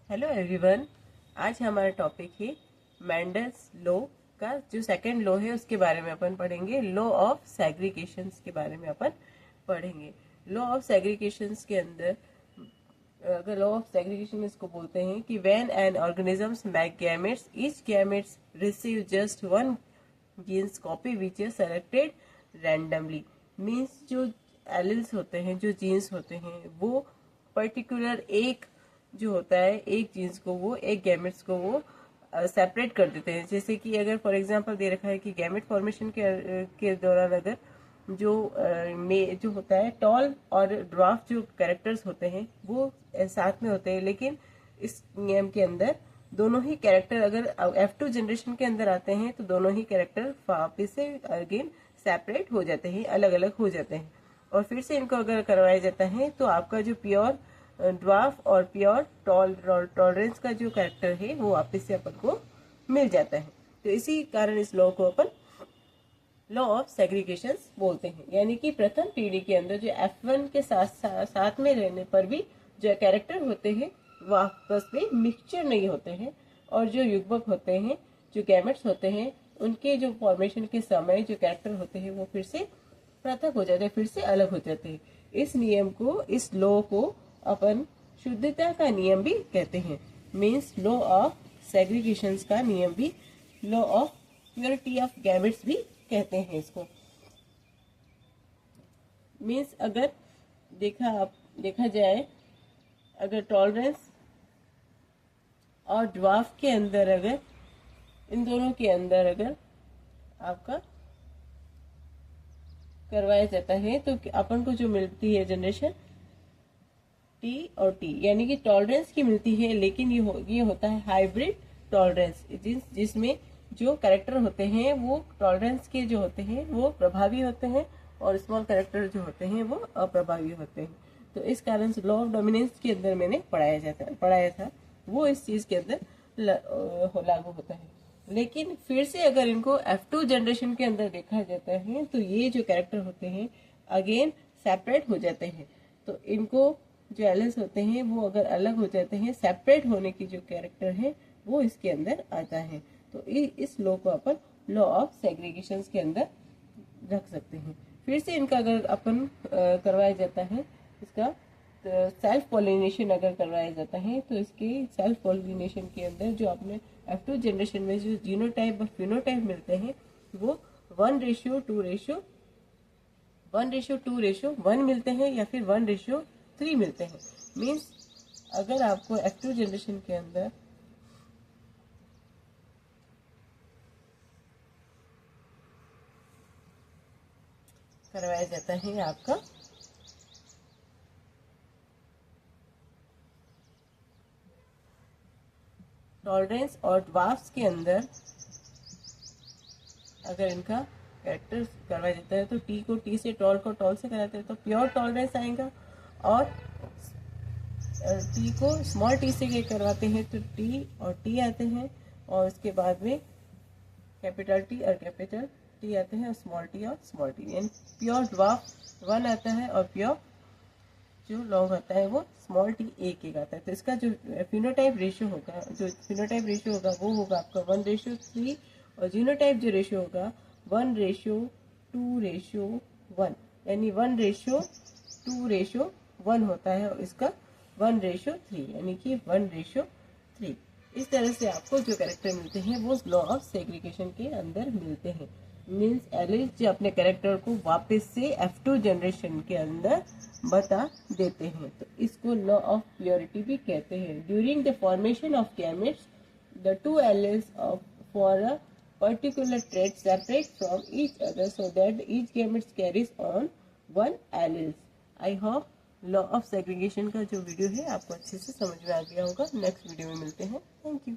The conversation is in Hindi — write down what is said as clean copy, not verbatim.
Hello everyone. आज हमारा टॉपिक है मेंडल्स लॉ का जो सेकंड लॉ है उसके बारे में अपन पढ़ेंगे। लॉ ऑफ सेग्रीगेशंस के बारे में अपन पढ़ेंगे। लॉ ऑफ सेग्रीगेशंस के अंदर अगर लॉ ऑफ सेग्रीगेशन इसको बोलते हैं कि when an organisms make gametes each gametes receive just one genes copy which is selected randomly. Means जो एलिल्स होते हैं, जो जीन्स होते हैं, वो पर्टिकुलर एक जो होता है एक जीन्स को, वो एक गैमेट्स को वो सेपरेट कर देते हैं। जैसे कि अगर फॉर एग्जांपल दे रखा है कि गैमेट फॉर्मेशन के दौरान अगर जो होता है टॉल और ड्वार्फ जो कैरेक्टर्स होते हैं वो साथ में होते हैं, लेकिन इस नियम के अंदर दोनों ही कैरेक्टर अगर F2 जनरेशन के अंदर आते हैं तो दोनों ही कैरेक्टर वापिस से अगेन सेपरेट हो जाते हैं, अलग अलग हो जाते हैं। और फिर से इनको अगर करवाया जाता है तो आपका जो प्योर ड्वार्फ और प्योर टॉलरेंस का जो कैरेक्टर है वो वापस से अपन को मिल जाता है। तो इसी कारण इस लॉ को अपन लॉ ऑफ सेग्रीगेशन बोलते हैं। यानी कि प्रथम पीढ़ी के अंदर जो F1 के साथ में रहने पर भी जो कैरेक्टर होते हैं वो आपस में मिक्सचर नहीं होते हैं, और जो युग्मक होते हैं, जो गैमेट्स होते हैं, उनके जो फॉर्मेशन के समय जो कैरेक्टर होते हैं वो फिर से पृथक हो जाते हैं, फिर से अलग हो जाते हैं। इस नियम को, इस लॉ को अपन शुद्धता का नियम भी कहते हैं। मीन्स लॉ ऑफ सेग्रीगेशन का नियम भी law of purity of gametes भी कहते हैं इसको। मीन्स अगर देखा जाए, अगर टॉलरेंस और ड्वार्फ के अंदर अगर इन दोनों के अंदर अगर आपका करवाया जाता है तो अपन को जो मिलती है जनरेशन टी और टी, यानी कि टॉलरेंस की मिलती है, लेकिन ये होता है हाइब्रिड टॉलरेंस, जिसमें जो कैरेक्टर होते हैं वो टॉलरेंस के जो होते हैं वो प्रभावी होते हैं और स्मॉल कैरेक्टर जो होते हैं वो अप्रभावी होते हैं। तो इस कारण से लॉ ऑफ डोमिनेंस के अंदर मैंने पढ़ाया था वो इस चीज के अंदर लागू होता है। लेकिन फिर से अगर इनको F2 जनरेशन के अंदर देखा जाता है तो ये जो कैरेक्टर होते हैं अगेन सेपरेट हो जाते हैं। तो इनको जो एलिस होते हैं वो अगर अलग हो जाते हैं, सेपरेट होने की जो कैरेक्टर है वो इसके अंदर आता है। तो इस लॉ को अपन लॉ ऑफ सेग्रीगेशन के अंदर रख सकते हैं। फिर से इनका अगर अपन करवाया जाता है, इसका सेल्फ पॉलिनेशन अगर करवाया जाता है तो इसके सेल्फ पॉलिनेशन के अंदर जो अपने F2 जनरेशन में जो जीनोटाइप और फिनोटाइप मिलते हैं वो 1:2:1 मिलते हैं या फिर 1:3 मिलते हैं। मीन्स अगर आपको F2 जनरेशन के अंदर करवाया जाता है आपका टॉलरेंस और ड्वार्फ्स के अंदर अगर इनका कैरेक्टर करवाया जाता है तो टी को टी से, टॉल को टॉल से कराते हैं तो प्योर टॉलरेंस आएगा, और टी को स्मॉल टी से करवाते हैं तो टी और टी आते हैं, और उसके बाद में कैपिटल टी और कैपिटल टी आते हैं, और स्मॉल टी यानी प्योर ड्वार्फ 1 आता है और प्योर जो लॉन्ग आता है वो स्मॉल टी एक आता है। तो इसका जो फिनोटाइप रेशियो होगा वो होगा आपका 1:3, और जीनोटाइप जो रेशियो होगा 1:2:1, यानी 1:2:1 होता है, और इसका 1:3 यानी कि 1:3। इस तरह से आपको जो कैरेक्टर मिलते हैं वो लॉ ऑफ सेग्रीगेशन के अंदर मिलते हैं। मीन्स एलिस जो अपने कैरेक्टर को वापस से F2 जनरेशन के अंदर बता देते हैं, तो इसको लॉ ऑफ प्योरिटी भी कहते हैं। During the formation of gametes the two alleles of for a particular trait separate from each other so that each gamete carries on one allele. I hope law of segregation का जो वीडियो है आपको अच्छे से समझ में आ गया होगा। नेक्स्ट वीडियो में मिलते हैं। Thank you.